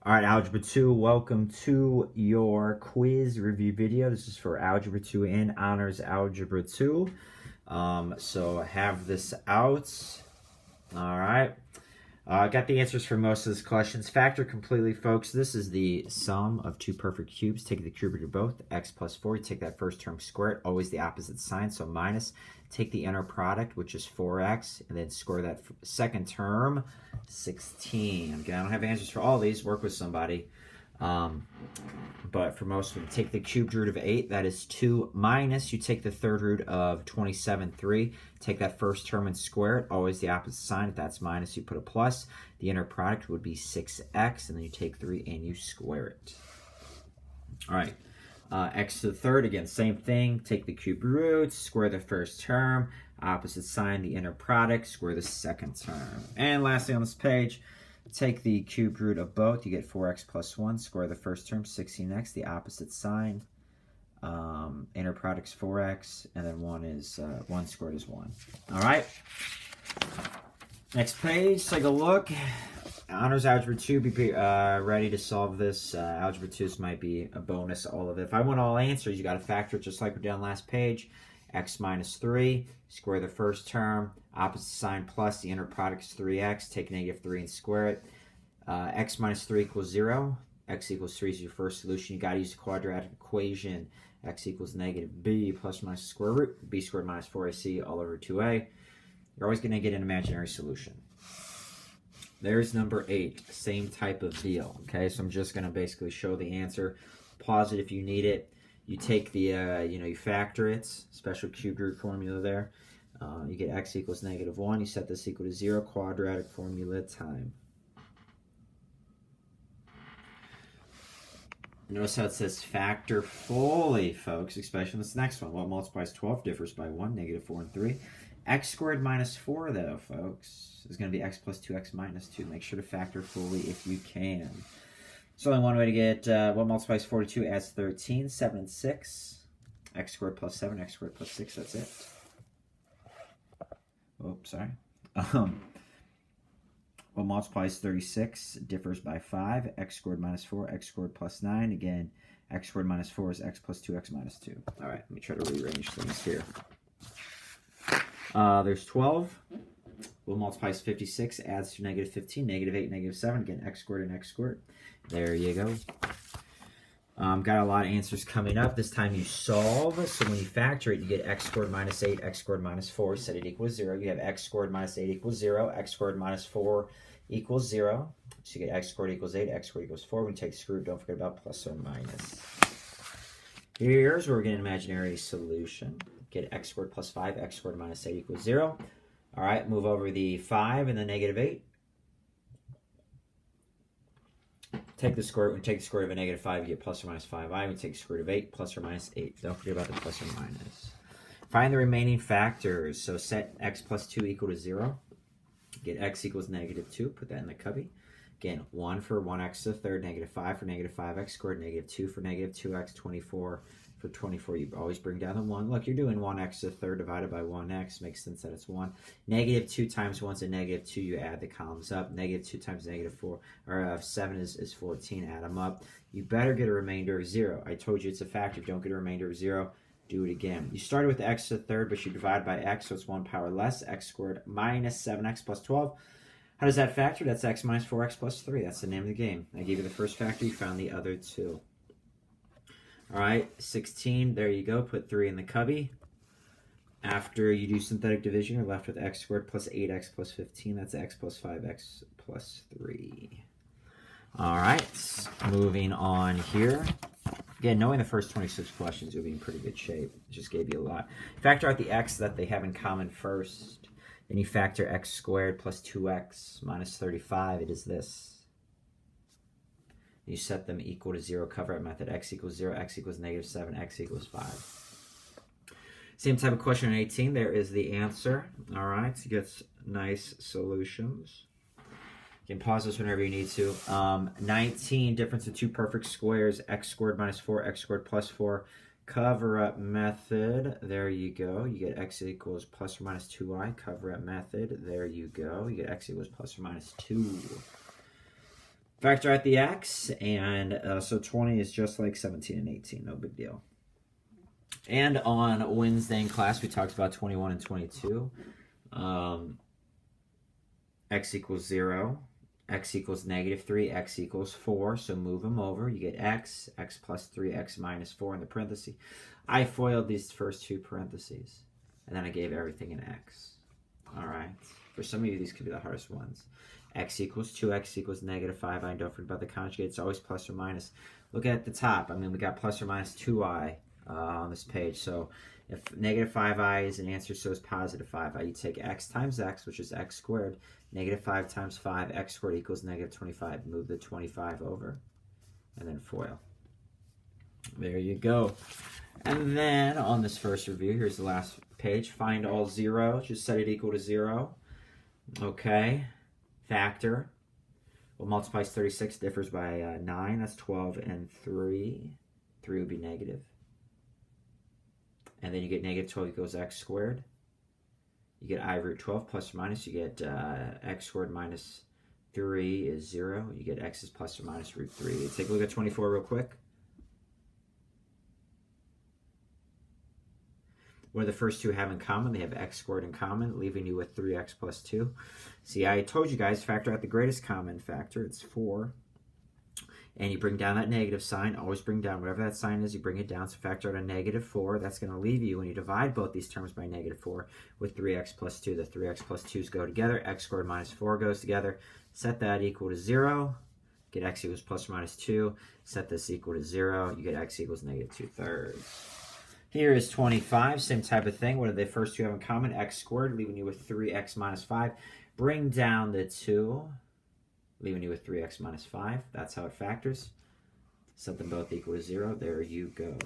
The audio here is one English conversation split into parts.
All right, Algebra 2, welcome to your quiz review video. This is for Algebra 2 and Honors Algebra 2. So I have this out. All right. I got the answers for most of these questions. Factor completely, folks. This is the sum of two perfect cubes. Take the cube root of both, x plus 4. You take that first term, square it, always the opposite sign, so minus. Take the inner product, which is 4x, and then square that second term, 16. Again, I don't have answers for all these. Work with somebody. But for most of them, take the cubed root of 8, that is 2 minus. You take the third root of 27, 3. Take that first term and square it, always the opposite sign. If that's minus, you put a plus. The inner product would be 6x, and then you take 3 and you square it. All right. X to the third, again, same thing. Take the cube root, square the first term, opposite sign, the inner product, square the second term. And lastly on this page, take the cube root of both. You get 4x plus 1, square the first term, 16x, the opposite sign. Inner product's 4x, and then 1 squared is 1. All right. Next page, take a look. Honors Algebra 2, be ready to solve this. Algebra 2 might be a bonus, all of it. If I want all answers, you got to factor it just like we did on last page. X minus 3, square the first term, opposite sign plus, the inner product is 3x, take negative 3 and square it. X minus 3 equals 0. X equals 3 is your first solution. You got to use the quadratic equation. X equals negative b plus or minus square root, b squared minus 4ac all over 2a. You're always going to get an imaginary solution. There's number 8, same type of deal. Okay, so I'm just going to basically show the answer. Pause it if you need it. You take the, you factor it, special cube root formula there. You get x equals negative 1. You set this equal to 0, quadratic formula time. Notice how it says factor fully, folks, especially in this next one. What multiplies 12 differs by 1, negative 4 and 3. X squared minus 4, though, folks, is going to be x plus 2x minus 2. Make sure to factor fully if you can. There's only one way to get what multiplies 42 adds 13, 7 and 6. X squared plus 7, x squared plus 6, that's it. Oops, sorry. What multiplies 36 differs by 5. X squared minus 4, x squared plus 9. Again, x squared minus 4 is x plus 2x minus 2. All right, let me try to rearrange things here. There's 12. What multiplies 56 adds to negative 15, negative 8, negative 7. Again, x squared and x squared. There you go. Got a lot of answers coming up. This time you solve. So when you factor it, you get x squared minus 8, x squared minus 4. Set it equals 0. You have x squared minus 8 equals 0. X squared minus 4 equals 0. So you get x squared equals 8, x squared equals 4. When you take the square root, don't forget about plus or minus. Here's where we get an imaginary solution. Get x squared plus 5, x squared minus 8 equals 0. All right, move over the 5 and the negative 8. Take the square root. When you take the square root of a negative 5, you get plus or minus 5i. When you take the square root of 8, plus or minus 8. Don't forget about the plus or minus. Find the remaining factors. So set x plus 2 equal to 0. Get x equals negative 2. Put that in the cubby. Again, 1 for 1x to the third, negative 5 for negative 5x squared, negative 2 for negative 2x, 24 for 24. You always bring down the 1. Look, you're doing 1x to the third divided by 1x. Makes sense that it's 1. Negative 2 times 1 is a negative 2. You add the columns up. Negative 2 times negative 4, or 7 is 14. Add them up. You better get a remainder of 0. I told you it's a factor. If you don't get a remainder of 0, do it again. You started with x to the third, but you divide by x, so it's 1 power less. X squared minus 7x plus 12. How does that factor? That's x minus 4x plus 3. That's the name of the game. I gave you the first factor. You found the other two. All right, 16. There you go. Put 3 in the cubby. After you do synthetic division, you're left with x squared plus 8x plus 15. That's x plus 5x plus 3. All right, moving on here. Again, knowing the first 26 questions, you'll be in pretty good shape. Just gave you a lot. Factor out the x that they have in common first. Then you factor x squared plus 2x minus 35. It is this. You set them equal to 0. Cover-up method. X equals 0. X equals negative 7. X equals 5. Same type of question on 18. There is the answer. All right. So you get nice solutions. You can pause this whenever you need to. 19. Difference of two perfect squares. X squared minus 4. X squared plus 4. Cover-up method. There you go. You get x equals plus or minus 2i. Cover-up method. There you go. You get x equals plus or minus 2. Factor out the x, and so 20 is just like 17 and 18, no big deal. And on Wednesday in class, we talked about 21 and 22. X equals 0, x equals -3, x equals 4, so move them over. You get x plus 3, x minus 4 in the parentheses. I FOILed these first two parentheses, and then I gave everything an x. All right. For some of you, these could be the hardest ones. X equals 2, x equals -5i, and don't forget about the conjugate. It's always plus or minus. Look at the top. I mean, we got plus or minus 2i on this page. So if -5i is an answer, so is positive 5i. You take x times x, which is x squared. -5 times 5, x squared equals -25. Move the 25 over, and then FOIL. There you go. And then on this first review, here's the last page. Find all zeros. Just set it equal to 0. Okay. Factor. Well, multiplies 36, differs by 9. That's 12 and 3. 3 would be negative. And then you get -12 equals x squared. You get I root 12 plus or minus. You get x squared minus 3 is 0. You get x is plus or minus root 3. Take a look at 24 real quick. What do the first two have in common? They have x squared in common, leaving you with 3x plus 2. See, I told you guys, factor out the greatest common factor. It's 4. And you bring down that negative sign. Always bring down whatever that sign is, you bring it down. So factor out a -4. That's going to leave you, when you divide both these terms by -4, with 3x plus 2. The 3x plus 2's go together. X squared minus 4 goes together. Set that equal to 0. Get x equals plus or minus 2. Set this equal to 0. You get x equals -2/3. Here is 25, same type of thing. What do the first two have in common? X squared, leaving you with 3x minus 5. Bring down the 2, leaving you with 3x minus 5. That's how it factors. Set them both equal to 0. There you go.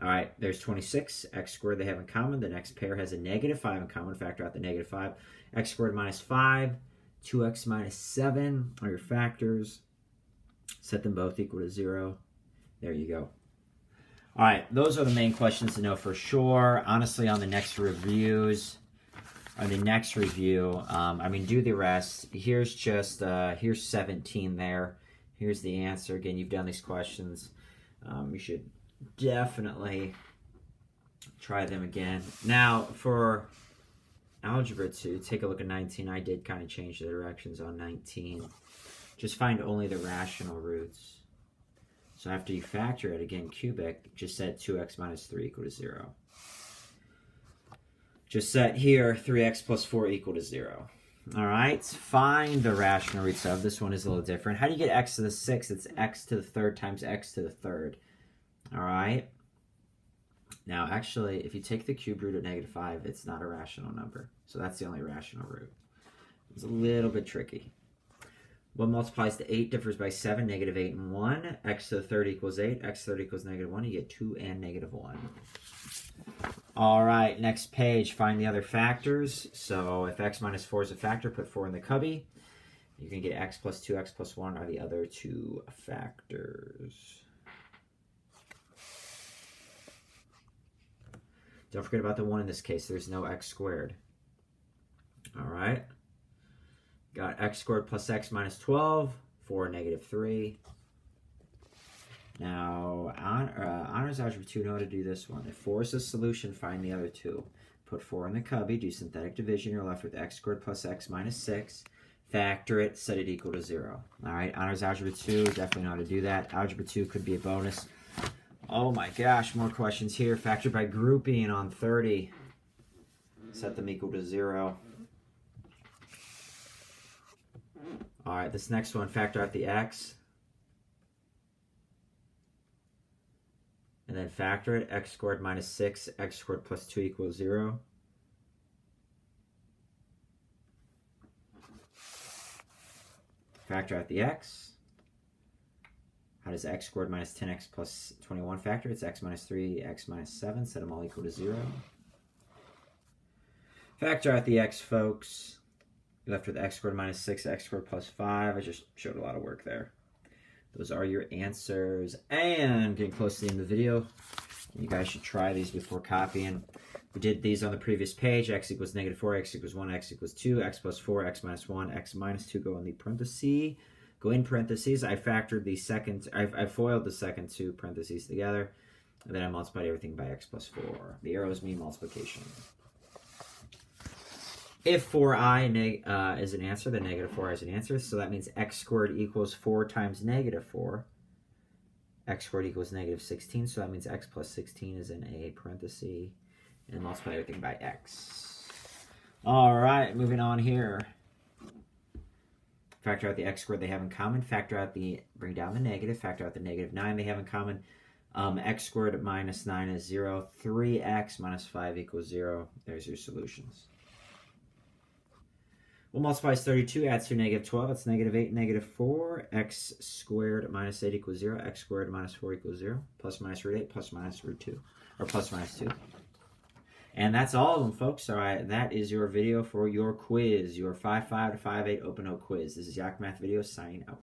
All right, there's 26. X squared they have in common. The next pair has a -5 in common. Factor out the -5. X squared minus 5. 2x minus 7 are your factors. Set them both equal to 0. There you go. All right, those are the main questions to know for sure. Honestly, on the next reviews, I mean, do the rest. Here's just, here's 17 there. Here's the answer. Again, you've done these questions. You should definitely try them again. Now, for Algebra 2, take a look at 19. I did kind of change the directions on 19. Just find only the rational roots. So after you factor it, again, cubic, just set 2x minus 3 equal to 0. Just set here 3x plus 4 equal to 0. All right, find the rational roots of. This one is a little different. How do you get x to the 6th? It's x to the 3rd times x to the 3rd. All right. Now, actually, if you take the cube root of -5, it's not a rational number. So that's the only rational root. It's a little bit tricky. What multiplies to 8 differs by 7, -8 and 1. X to the 3rd equals 8. X to the 3rd equals -1. You get 2 and -1. All right, next page, find the other factors. So if x minus 4 is a factor, put 4 in the cubby. You're going to get x plus 2, x plus 1 are the other two factors. Don't forget about the 1 in this case. There's no x squared. All right. Got x squared plus x minus 12, 4, -3. Now, Honors Algebra 2, know how to do this one. If 4 is a solution, find the other two. Put 4 in the cubby, do synthetic division. You're left with x squared plus x minus 6. Factor it, set it equal to 0. All right, Honors Algebra 2, definitely know how to do that. Algebra 2 could be a bonus. Oh my gosh, more questions here. Factor by grouping on 30. Set them equal to 0. All right, this next one, factor out the x. And then factor it, x squared minus 6, x squared plus 2 equals 0. Factor out the x. How does x squared minus 10x plus 21 factor? It's x minus 3, x minus 7. Set them all equal to 0. Factor out the x, folks. You're left with x squared minus 6, x squared plus 5. I just showed a lot of work there. Those are your answers. And getting close to the end of the video, you guys should try these before copying. We did these on the previous page. X equals -4, x equals 1, x equals 2, x plus 4, x minus 1, x minus 2 go in the parentheses. Go in parentheses. I factored the second, I foiled the second two parentheses together. And then I multiplied everything by x plus 4. The arrows mean multiplication. If 4i is an answer, then -4i is an answer. So that means x squared equals 4 times -4. X squared equals -16. So that means x plus 16 is in a parenthesis. And multiply everything by x. All right, moving on here. Factor out the x squared they have in common. Factor out bring down the negative. Factor out the -9 they have in common. X squared minus 9 is 0. 3x minus 5 equals 0. There's your solutions. Well, multiplies 32, adds to -12. It's -8, -4. X squared minus 8 equals 0. X squared minus 4 equals 0. Plus minus root 8, plus minus root 2. Or plus minus 2. And that's all of them, folks. All right, that is your video for your quiz, your 5.5 to 5.8 open note quiz. This is Yak Math Video signing out.